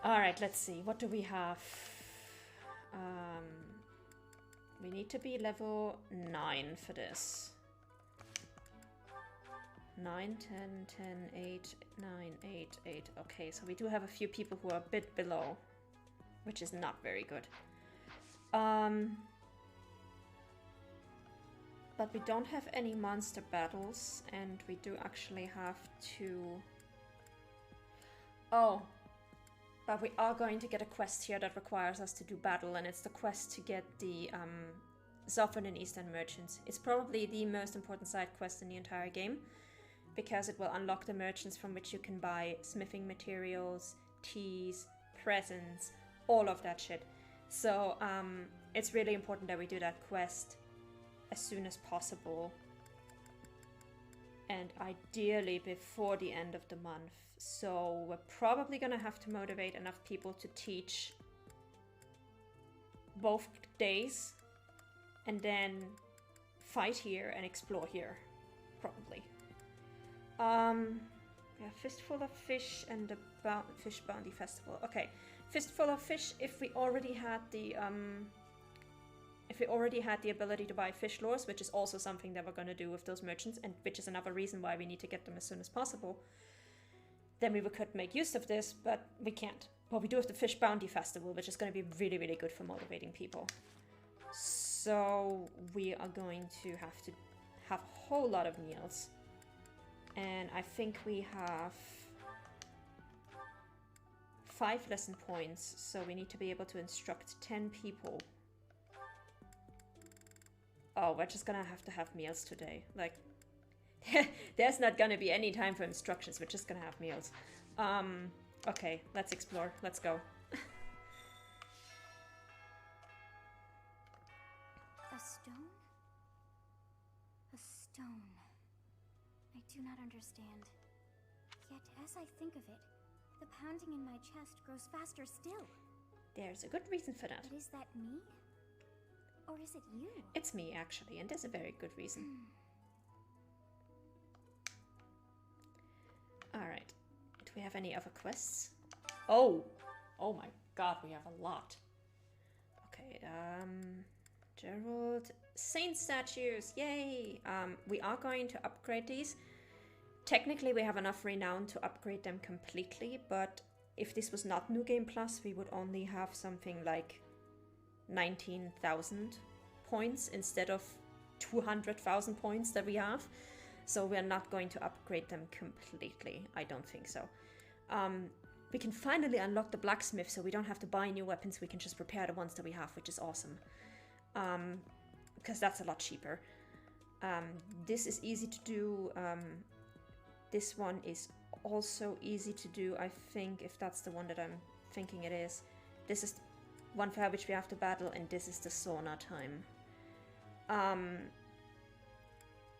Alright, let's see. What do we have? We need to be level 9 for this. 9, 10, 10, 8, 9, 8, 8. Okay, so we do have a few people who are a bit below, which is not very good. But we don't have any monster battles, and we do actually have to... Oh, but we are going to get a quest here that requires us to do battle, and it's the quest to get the Southern and Eastern merchants. It's probably the most important side quest in the entire game, because it will unlock the merchants from which you can buy smithing materials, teas, presents, all of that shit. So it's really important that we do that quest as soon as possible, and ideally before the end of the month. So we're probably gonna have to motivate enough people to teach both days and then fight here and explore here, probably. Yeah, Fistful of Fish and the Fish Bounty Festival. Okay, Fistful of Fish, if we already had the ability to buy fish lures, which is also something that we're going to do with those merchants, and which is another reason why we need to get them as soon as possible, then we could make use of this, but we can't. But we do have the Fish Bounty Festival, which is going to be really, really good for motivating people. So we are going to have a whole lot of meals. And I think we have 5 lesson points, so we need to be able to instruct 10 people. Oh, we're just gonna have meals today. Like, there's not gonna be any time for instructions, we're just gonna have meals. Okay, let's explore, let's go. A stone? A stone. I do not understand. Yet, as I think of it, the pounding in my chest grows faster still. There's a good reason for that. But is that me? Or is it you? It's me, actually, and there's a very good reason. Alright. Do we have any other quests? Oh! Oh my god, we have a lot. Okay, Gerald. Saint statues! Yay! We are going to upgrade these. Technically, we have enough renown to upgrade them completely, but if this was not New Game Plus, we would only have something like 19,000 points instead of 200,000 points that we have. So we're not going to upgrade them completely. I don't think so. We can finally unlock the blacksmith, so we don't have to buy new weapons. We can just repair the ones that we have, which is awesome. Because that's a lot cheaper. This is easy to do. This one is also easy to do, I think, if that's the one that I'm thinking it is. This is one for which we have to battle, and this is the sauna time.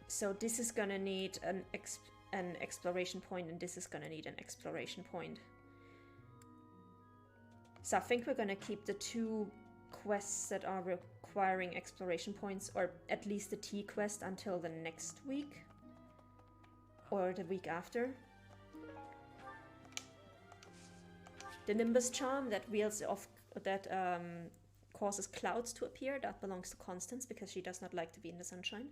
So this is gonna need an exploration point, and this is gonna need an exploration point. So I think we're gonna keep the 2 quests that are requiring exploration points, or at least the tea quest, until the next week. Or the week after. The Nimbus Charm that wheels off, that causes clouds to appear, that belongs to Constance because she does not like to be in the sunshine.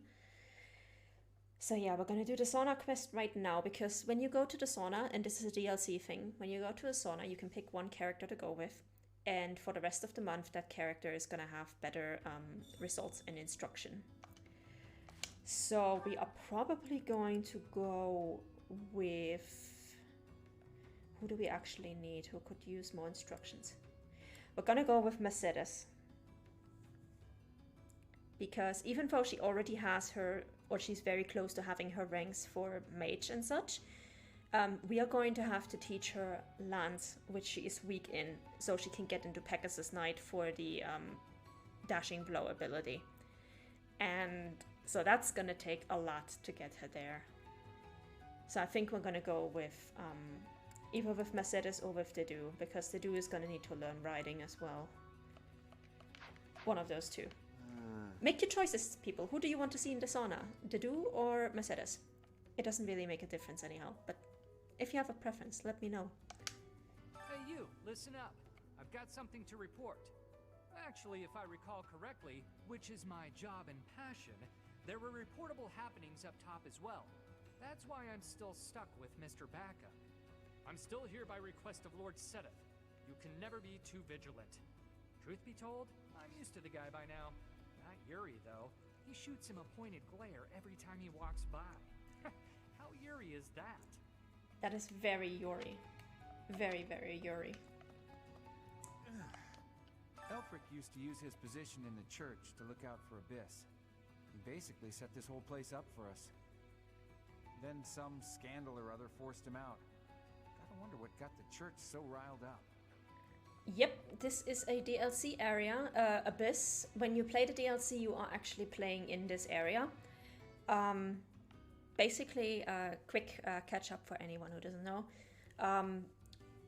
So yeah, we're gonna do the sauna quest right now, because when you go to the sauna, and this is a DLC thing, when you go to a sauna you can pick one character to go with, and for the rest of the month that character is gonna have better results in instruction. So we are probably going to go with... Who do we actually need? Who could use more instructions? We're gonna go with Mercedes. Because even though she already has her, or she's very close to having her ranks for mage and such, we are going to have to teach her lance, which she is weak in, so she can get into Pegasus Knight for the dashing blow ability. And so that's gonna take a lot to get her there. So I think we're gonna go with either with Mercedes or with Dedu, because Dedu is gonna need to learn riding as well. One of those two. Make your choices, people. Who do you want to see in the sauna? Dedu or Mercedes? It doesn't really make a difference anyhow, but if you have a preference, let me know. Hey, you! Listen up. I've got something to report. Actually, if I recall correctly, which is my job and passion, there were reportable happenings up top as well. That's why I'm still stuck with Mr. Backup. I'm still here by request of Lord Sedith. You can never be too vigilant. Truth be told, I'm used to the guy by now. Not Yuri, though. He shoots him a pointed glare every time he walks by. How Yuri is that? That is very Yuri. Very, very Yuri. Elfric used to use his position in the church to look out for Abyss. He basically set this whole place up for us. Then some scandal or other forced him out. Gotta wonder what got the church so riled up. Yep, this is a DLC area, Abyss. When you play the DLC, you are actually playing in this area. Basically, quick catch up for anyone who doesn't know.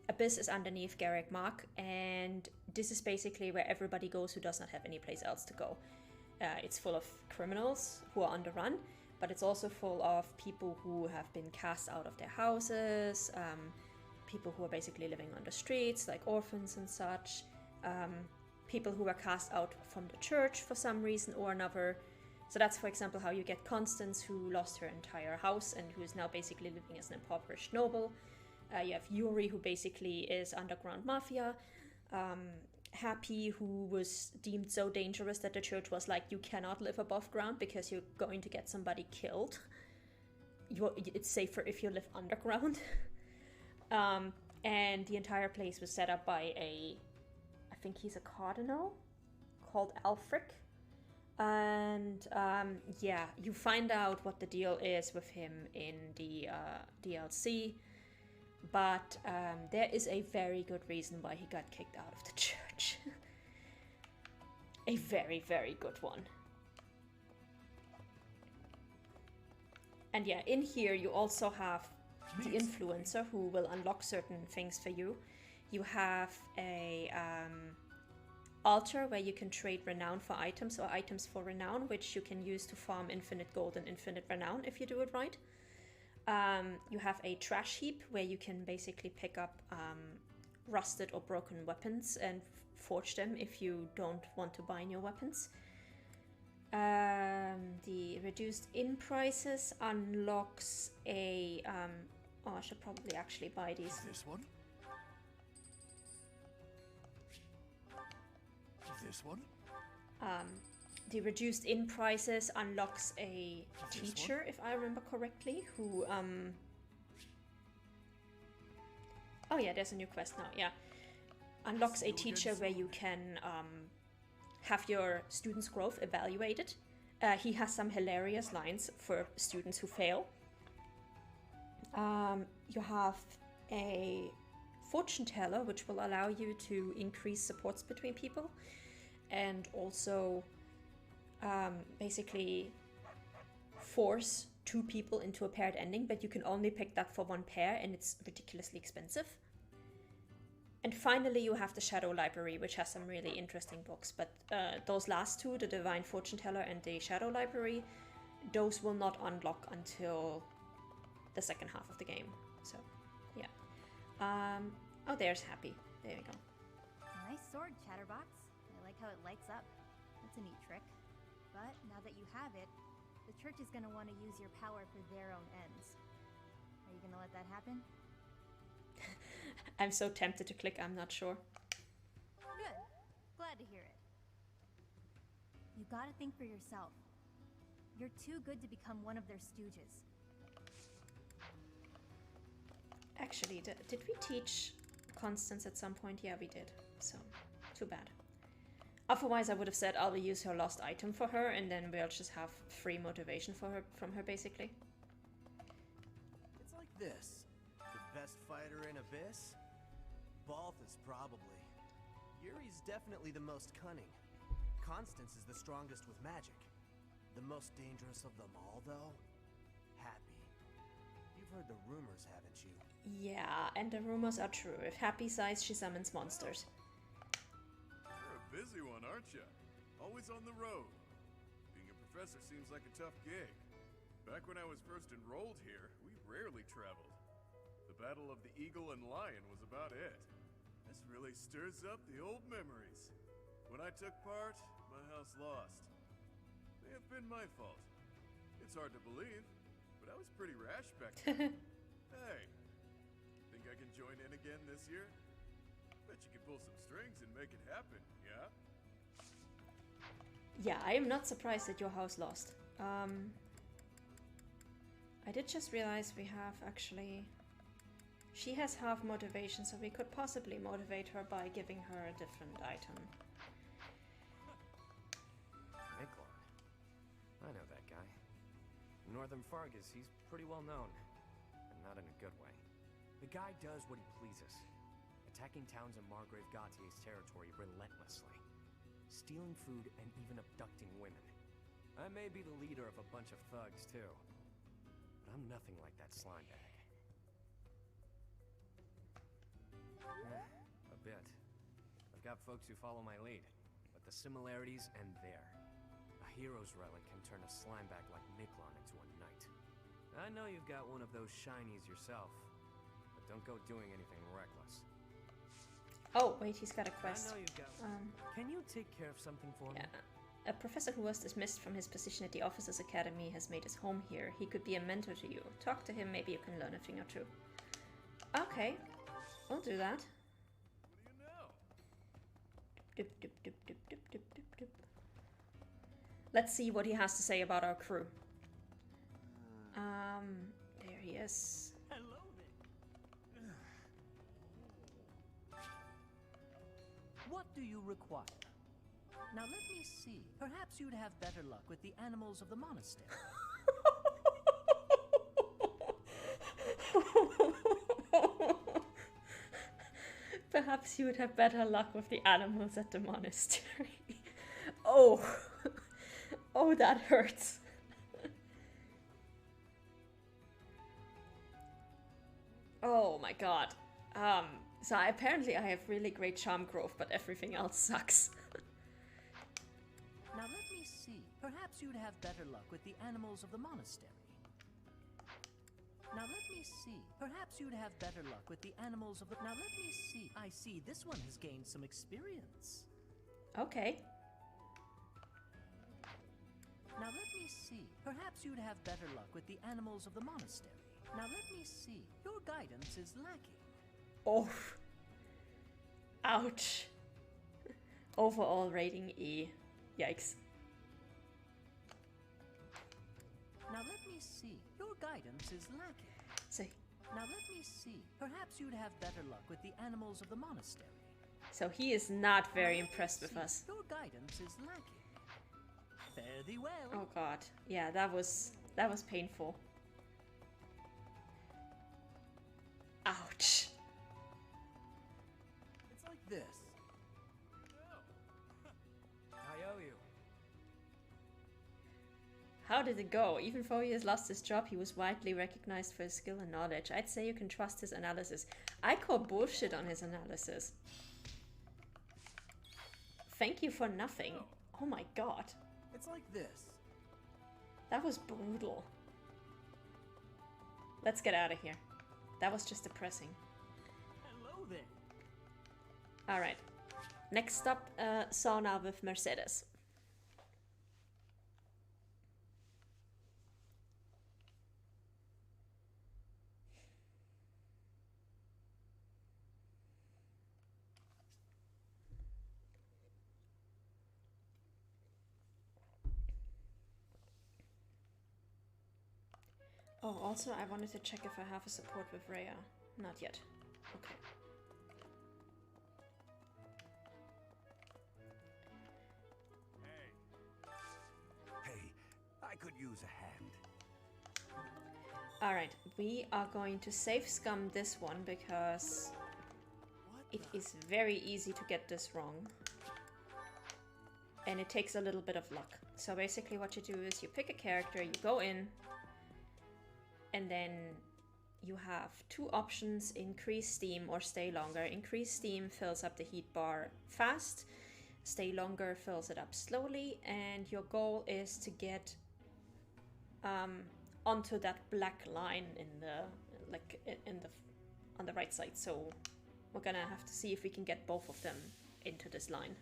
Abyss is underneath Garrick Mark, and this is basically where everybody goes who does not have any place else to go. It's full of criminals who are on the run, but it's also full of people who have been cast out of their houses, people who are basically living on the streets, like orphans and such, people who were cast out from the church for some reason or another. So that's, for example, how you get Constance, who lost her entire house and who is now basically living as an impoverished noble. You have Yuri, who basically is underground mafia. Happy, who was deemed so dangerous that the church was like, you cannot live above ground because you're going to get somebody killed. It's safer if you live underground. And the entire place was set up by I think he's a cardinal, called Alfric. And yeah, you find out what the deal is with him in the DLC. But there is a very good reason why he got kicked out of the church. A very, very good one. And yeah, in here you also have the influencer who will unlock certain things for you. You have a altar where you can trade renown for items, or items for renown, which you can use to farm infinite gold and infinite renown if you do it right. You have a trash heap where you can basically pick up rusted or broken weapons and forge them if you don't want to buy new weapons. The reduced in prices unlocks a... oh, I should probably actually buy these. This one? This one? The reduced in prices unlocks a teacher, if I remember correctly, who, oh yeah, there's a new quest now, yeah. Unlocks a teacher where you can have your students' growth evaluated. He has some hilarious lines for students who fail. You have a fortune teller, which will allow you to increase supports between people, and also basically force two people into a paired ending, but you can only pick that for one pair, and it's ridiculously expensive. And finally, you have the Shadow Library, which has some really interesting books, but those last two, the Divine Fortune Teller and the Shadow Library, those will not unlock until the second half of the game. So, yeah. Oh, there's Happy. There we go. Nice sword, Chatterbox. I like how it lights up. That's a neat trick. But now that you have it, the church is gonna want to use your power for their own ends. Are you gonna let that happen? I'm so tempted to click, I'm not sure. Good. Glad to hear it. You gotta think for yourself. You're too good to become one of their stooges. Actually, did we teach Constance at some point? Yeah, we did. So, too bad. Otherwise, I would have said I'll use her lost item for her, and then we'll just have free motivation for her from her, basically. It's like this. The best fighter in Abyss? Byleth is probably. Yuri's definitely the most cunning. Constance is the strongest with magic. The most dangerous of them all, though? Happy. You've heard the rumors, haven't you? Yeah, and the rumors are true. If Happy sighs, she summons monsters. You're a busy one, aren't you? Always on the road. Being a professor seems like a tough gig. Back when I was first enrolled here, we rarely traveled. The Battle of the Eagle and Lion was about it. As really stirs up the old memories. When I took part, my house lost. May have been my fault. It's hard to believe, but I was pretty rash back then. Hey, think I can join in again this year? Bet you can pull some strings and make it happen, yeah? Yeah, I am not surprised that your house lost. I did just realize we have actually... She has half motivation, so we could possibly motivate her by giving her a different item. Miklon. I know that guy. In Northern Fargus, he's pretty well known. And not in a good way. The guy does what he pleases. Attacking towns in Margrave Gautier's territory relentlessly. Stealing food and even abducting women. I may be the leader of a bunch of thugs, too. But I'm nothing like that slime bag. A bit. I've got folks who follow my lead, but the similarities end there. A hero's relic can turn a slime bag like Miklon into a knight. I know you've got one of those shinies yourself, but don't go doing anything reckless. Oh, wait, he's got a quest. I know you've got Can you take care of something for me? A professor who was dismissed from his position at the Officers' Academy has made his home here. He could be a mentor to you. Talk to him, maybe you can learn a thing or two. Okay, I'll do that. What do you know? Doop, doop, doop, doop, doop, doop, doop, doop. Let's see what he has to say about our crew. There he is. Hello there. What do you require? Now let me see. Perhaps you'd have better luck with the animals of the monastery. Perhaps you would have better luck with the animals at the monastery. Oh. Oh, that hurts. Oh my god. So apparently I have really great charm growth, but everything else sucks. Now let me see. Perhaps you'd have better luck with the animals of the monastery. Now let me see. Perhaps you'd have better luck with the animals of the... Now let me see. I see this one has gained some experience. Okay. Now let me see. Perhaps you'd have better luck with the animals of the monastery. Now let me see. Your guidance is lacking. Oh. Ouch. Overall rating E. Yikes. Now let me see. Your guidance is lacking. So, Now let me see. Perhaps you'd have better luck with the animals of the monastery. so he is not very Now let me impressed with see. us. Your guidance is lacking. Fare thee well. Oh god. Yeah, that was painful. Ouch. It's like this. I owe you. How did it go? Even though he has lost his job, he was widely recognized for his skill and knowledge. I'd say you can trust his analysis. I call bullshit on his analysis. Thank you for nothing. Oh my god. It's like this. That was brutal. Let's get out of here. That was just depressing. Hello there. Alright. Next stop, sauna with Mercedes. Oh, also I wanted to check if I have a support with Rhea. Not yet. Okay. Hey, I could use a hand. Alright, we are going to save scum this one because it is very easy to get this wrong. And it takes a little bit of luck. So basically what you do is you pick a character, you go in, and then you have two options, increase steam or stay longer. Increase steam fills up the heat bar fast, stay longer fills it up slowly, and your goal is to get onto that black line in the on the right side. So we're gonna have to see if we can get both of them into this line.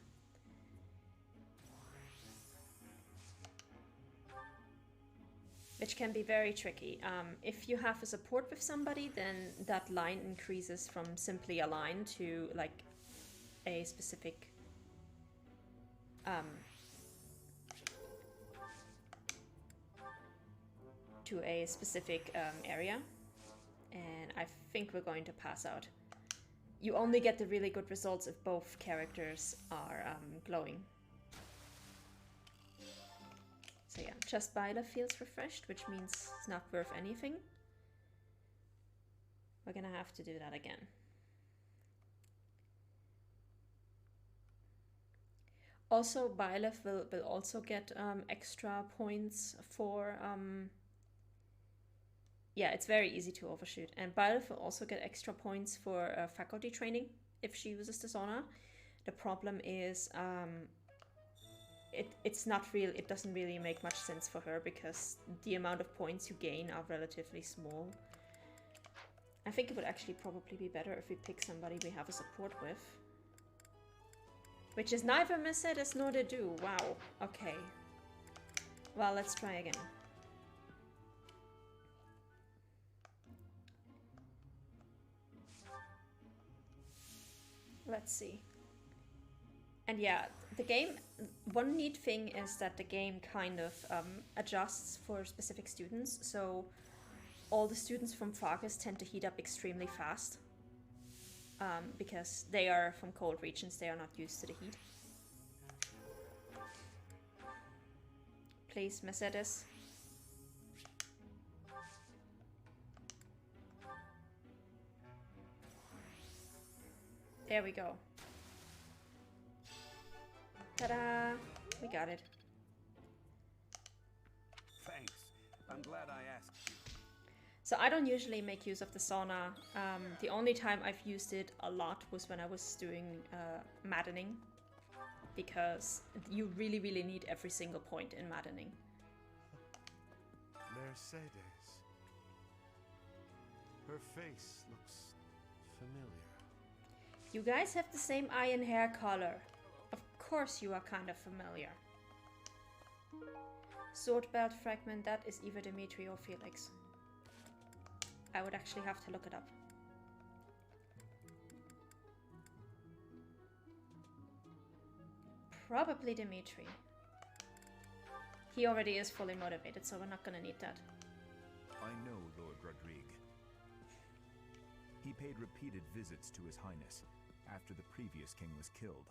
Which can be very tricky. If you have a support with somebody, then that line increases from simply a line to like a specific area. And I think we're going to pass out. You only get the really good results if both characters are glowing. So yeah, just Byleth feels refreshed, which means it's not worth anything. We're gonna have to do that again. Also, Byleth will also get extra points for... yeah, it's very easy to overshoot. And Byleth will also get extra points for faculty training if she uses the sauna. The problem is... it's not real. It doesn't really make much sense for her because the amount of points you gain are relatively small. I think it would actually probably be better if we pick somebody we have a support with. Which is neither Mercedes nor the do. Wow. Okay. Well, let's try again. Let's see. And yeah, the game, one neat thing is that the game kind of adjusts for specific students. So all the students from Fargus tend to heat up extremely fast. Because they are from cold regions, they are not used to the heat. Please, Mercedes. There we go. Ta-da! We got it. Thanks. I'm glad I asked you. So I don't usually make use of the sauna. The only time I've used it a lot was when I was doing maddening. Because you really, really need every single point in maddening. Mercedes. Her face looks familiar. You guys have the same eye and hair color. Of course you are kind of familiar. Sword belt fragment, that is either Dimitri or Felix. I would actually have to look it up. Probably Dimitri. He already is fully motivated, so we're not gonna need that. I know Lord Rodrigue. He paid repeated visits to His Highness after the previous king was killed.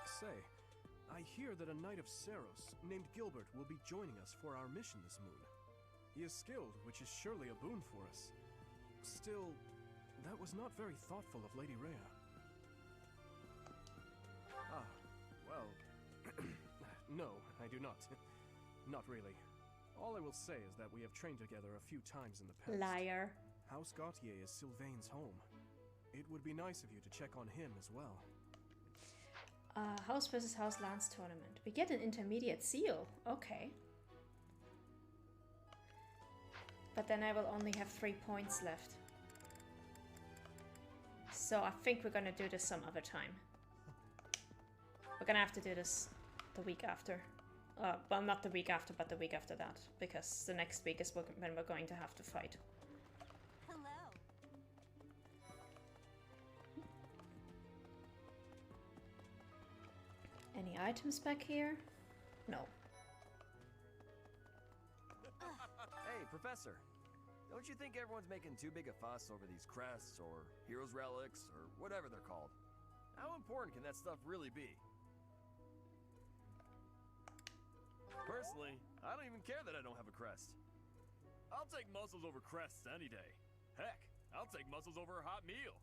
Say, I hear that a knight of Seros named Gilbert will be joining us for our mission this moon. He is skilled, which is surely a boon for us. Still, that was not very thoughtful of Lady Rhea. Ah, well... no, I do not. Not really. All I will say is that we have trained together a few times in the past. Liar. House Gautier is Sylvain's home. It would be nice of you to check on him as well. House versus House Lance tournament. We get an intermediate seal. Okay. But then I will only have 3 points left. So I think we're gonna do this some other time. We're gonna have to do this the week after. Well, not the week after, but the week after that. Because the next week is when we're going to have to fight. Hello. Any items back here? No. Hey, Professor. Don't you think everyone's making too big a fuss over these crests or heroes relics or whatever they're called? How important can that stuff really be? Personally, I don't even care that I don't have a crest. I'll take muscles over crests any day. Heck, I'll take muscles over a hot meal.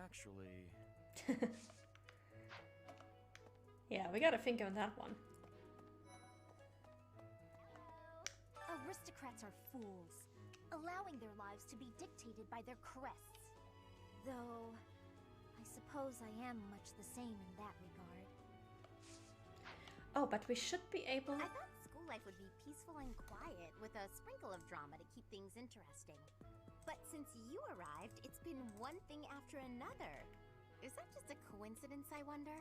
Actually... Yeah, we gotta think on that one. Aristocrats are fools, allowing their lives to be dictated by their crests. Though, I suppose I am much the same in that regard. Oh, but we should be able... I thought school life would be peaceful and quiet, with a sprinkle of drama to keep things interesting. But since you arrived, it's been one thing after another. Is that just a coincidence, I wonder?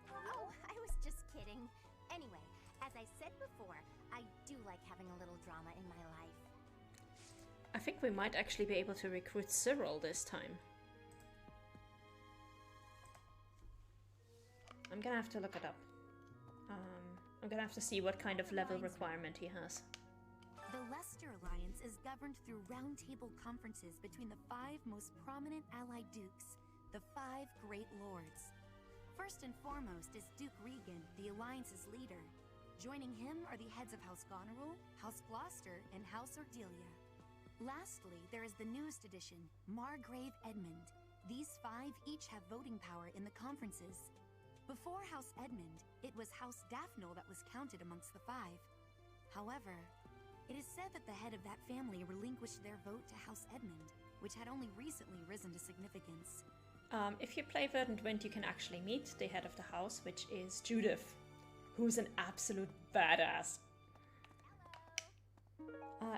Oh, I was just kidding. Anyway, as I said before, I do like having a little drama in my life. I think we might actually be able to recruit Cyril this time. I'm gonna have to look it up. I'm gonna have to see what kind of level requirement he has. The Leicester Alliance is governed through roundtable conferences between the 5 most prominent allied dukes, the 5 Great Lords. First and foremost is Duke Regan, the Alliance's leader. Joining him are the heads of House Goneril, House Gloucester, and House Ordelia. Lastly, there is the newest addition, Margrave Edmund. These 5 each have voting power in the conferences. Before House Edmund, it was House Daphne that was counted amongst the 5. However, it is said that the head of that family relinquished their vote to House Edmund, which had only recently risen to significance. If you play Verdant Wind, you can actually meet the head of the house, which is Judith, who's an absolute badass.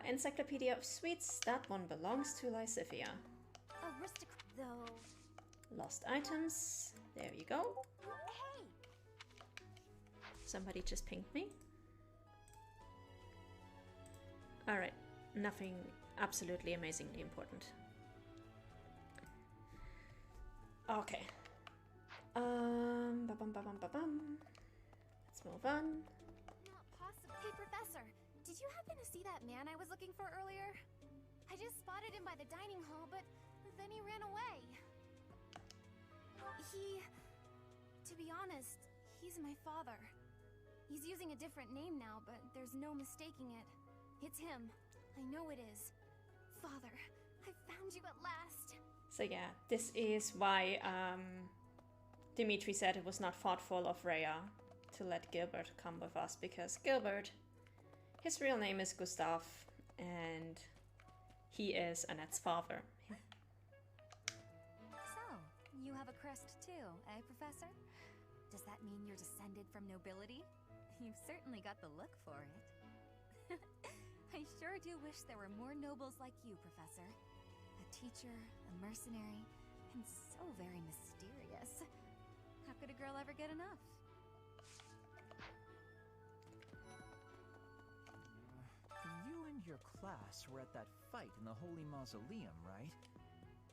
Encyclopedia of Sweets, that one belongs to Lysithia. Aristocrat, though. Lost items, there you go. Hey! Somebody just pinged me. Alright, nothing absolutely amazingly important. Okay. Let's move on. Not possible. Hey, Professor, did you happen to see that man I was looking for earlier? I just spotted him by the dining hall, but then he ran away. To be honest, he's my father. He's using a different name now, but there's no mistaking it. It's him. I know it is. Father, I found you at last. So yeah, this is why Dimitri said it was not thoughtful of Rhea to let Gilbert come with us, because Gilbert, his real name is Gustav, and he is Annette's father. So, you have a crest too, eh, Professor? Does that mean you're descended from nobility? You've certainly got the look for it. I sure do wish there were more nobles like you, Professor. A teacher, a mercenary, and so very mysterious. How could a girl ever get enough? You and your class were at that fight in the Holy Mausoleum, right?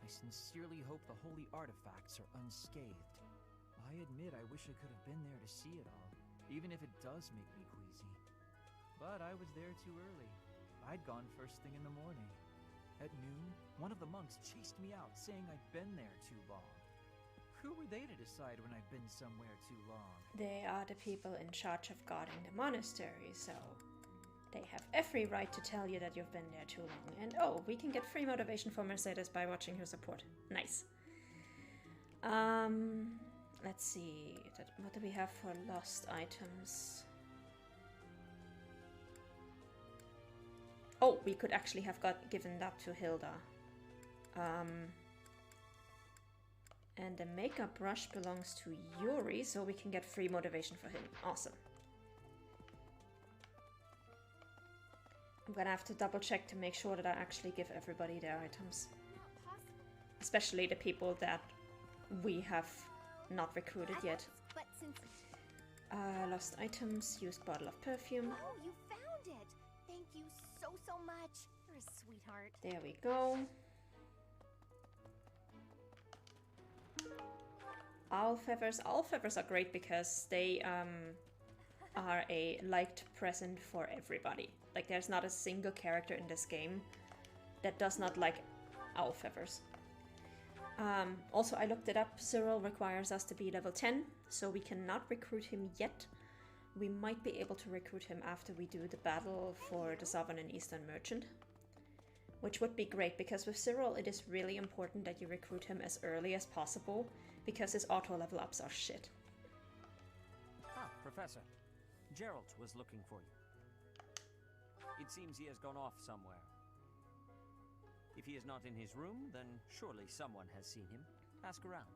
I sincerely hope the holy artifacts are unscathed. I admit I wish I could have been there to see it all, even if it does make me queasy. But I was there too early. I'd gone first thing in the morning. At noon, one of the monks chased me out, saying I'd been there too long. Who were they to decide when I've been somewhere too long? They are the people in charge of guarding the monastery, so they have every right to tell you that you've been there too long. And oh, we can get free motivation for Mercedes by watching her support. Nice. Let's see. What do we have for lost items? Oh, we could actually have given that to Hilda. And the makeup brush belongs to Yuri, so we can get free motivation for him. Awesome. I'm gonna have to double check to make sure that I actually give everybody their items. Especially the people that we have not recruited yet. But since... Lost items, used bottle of perfume. Oh, you found it! Thank you so much. You're a sweetheart. There we go. Owl feathers. Owl feathers are great because they are a liked present for everybody. Like, there's not a single character in this game that does not like owl feathers. Also, I looked it up. Cyril requires us to be level 10, so we cannot recruit him yet. We might be able to recruit him after we do the battle for the Southern and Eastern Merchant, which would be great, because with Cyril it is really important that you recruit him as early as possible, because his auto level ups are shit. Ah, Professor. Geralt was looking for you. It seems he has gone off somewhere. If he is not in his room, then surely someone has seen him. Ask around.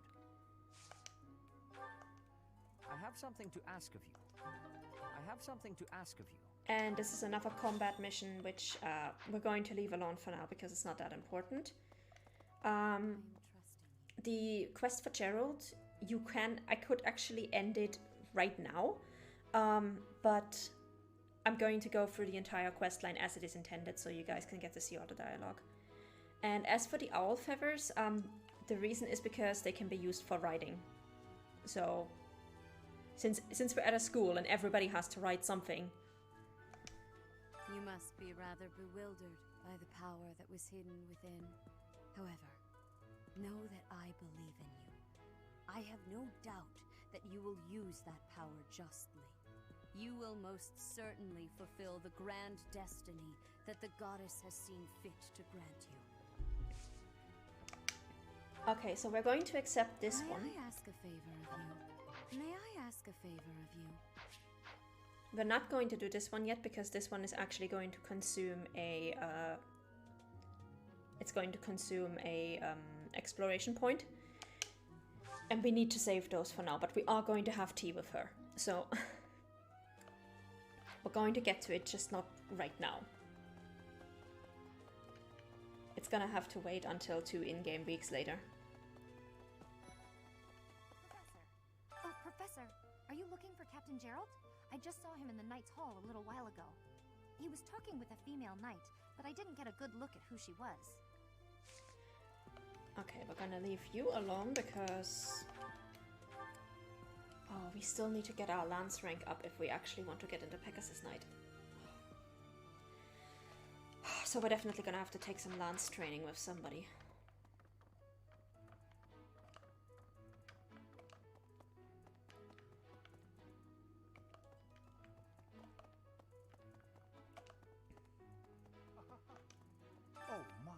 I have something to ask of you. I have something to ask of you. And this is another combat mission, which we're going to leave alone for now because it's not that important. The quest for Gerald, I could actually end it right now, but I'm going to go through the entire quest line as it is intended, so you guys can get to see all the dialogue. And as for the owl feathers, the reason is because they can be used for writing. So, since we're at a school and everybody has to write something. You must be rather bewildered by the power that was hidden within. However, know that I believe in you. I have no doubt that you will use that power justly. You will most certainly fulfill the grand destiny that the goddess has seen fit to grant you. Okay, so we're going to accept this one. May I ask a favor of you? May I ask a favor of you? We're not going to do this one yet because this one is actually going to consume a exploration point, and we need to save those for now. But we are going to have tea with her, so we're going to get to it, just not right now. It's gonna have to wait until 2 in-game weeks later. Professor! Oh, Professor! Are you looking for Captain Gerald? I just saw him in the Knight's Hall a little while ago. He was talking with a female knight, but I didn't get a good look at who she was. Okay, we're gonna leave you alone because... Oh, we still need to get our lance rank up if we actually want to get into Pegasus Knight. So we're definitely gonna have to take some lance training with somebody. Oh my,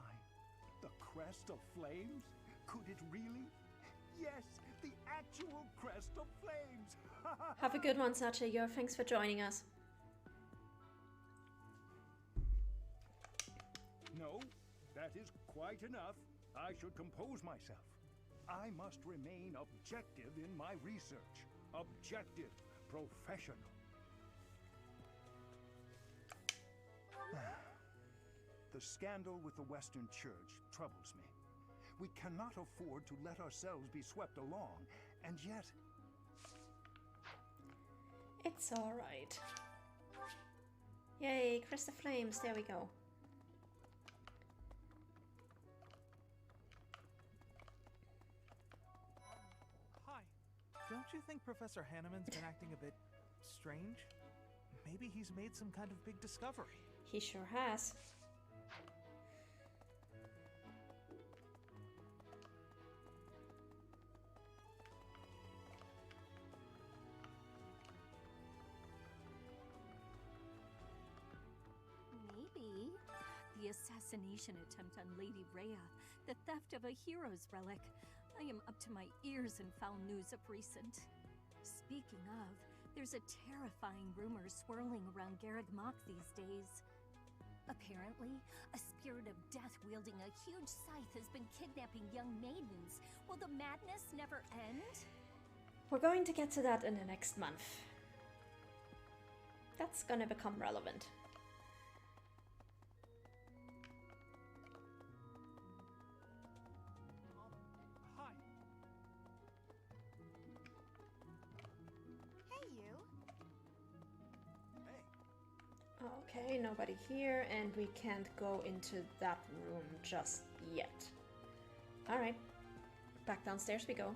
the crest of flames? Could it really? Yes, the actual crest of flames! Have a good one, Satya. Thanks for joining us. No, that is quite enough. I should compose myself. I must remain objective in my research. Objective, professional. The scandal with the Western Church troubles me. We cannot afford to let ourselves be swept along, and yet... It's alright. Yay, Crest of Flames, there we go. Hi. Don't you think Professor Hanneman's been acting a bit strange? Maybe he's made some kind of big discovery. He sure has. Maybe. The assassination attempt on Lady Rhea, the theft of a hero's relic. I am up to my ears in foul news of recent. Speaking of, there's a terrifying rumor swirling around Garreg Mach these days. Apparently, a spirit of death wielding a huge scythe has been kidnapping young maidens. Will the madness never end? We're going to get to that in the next month. That's gonna become relevant. Hi. Hey, you! Okay, nobody here, and we can't go into that room just yet. Alright, back downstairs we go.